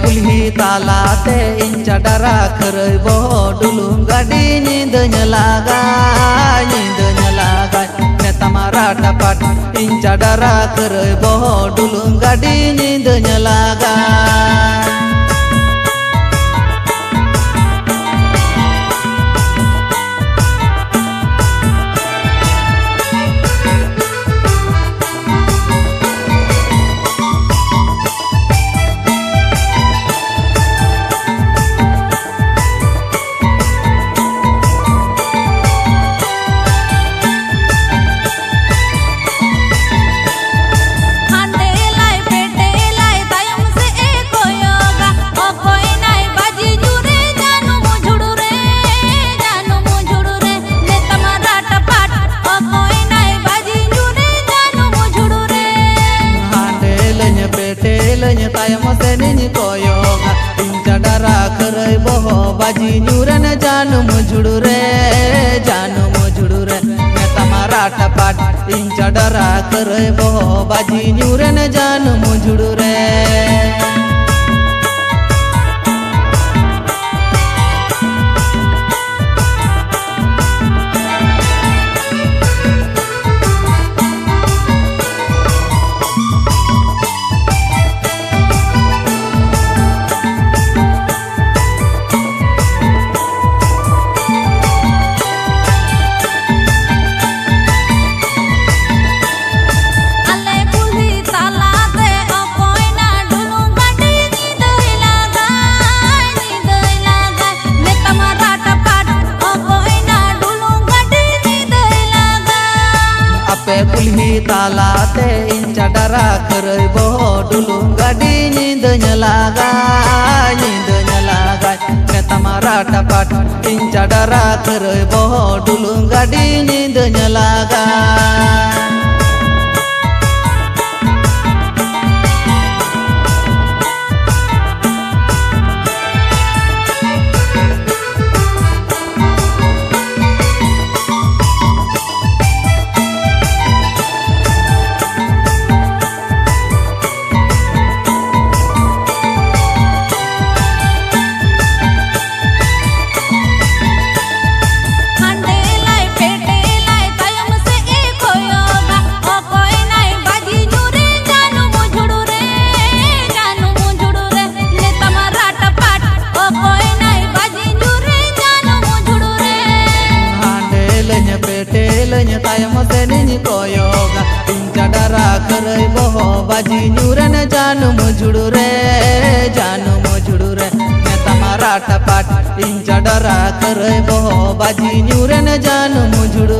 कुल्ही तालाते इन चडरा खरई बहो डुलुम गाड़ी नींदnya laga neta marata pat इन चडरा खरई बहो डुलुम गाड़ी नींदnya laga tayam senini koyoga इन चडरा खरई बहो बाजी न्यूरन जानू मुझुड़ू रे नेता मराठा पाट इन चडरा खरई बहो बाजी न्यूरन जानू मुझुड़ू रे कुल्ही तालाते इन चडरा खरई बहो डुलुम गाड़ी नींदnya laga neta marata pat इन चडरा खरई बहो डुलुम गाड़ी नींदnya laga tayam senini koyoga इन चडरा खरई बहो बाजी न्यूरन जानू मुझुड़ू रे नेता मराठा पाट इन चडरा खरई बहो बाजी न्यूरन जानू मुझुड़ू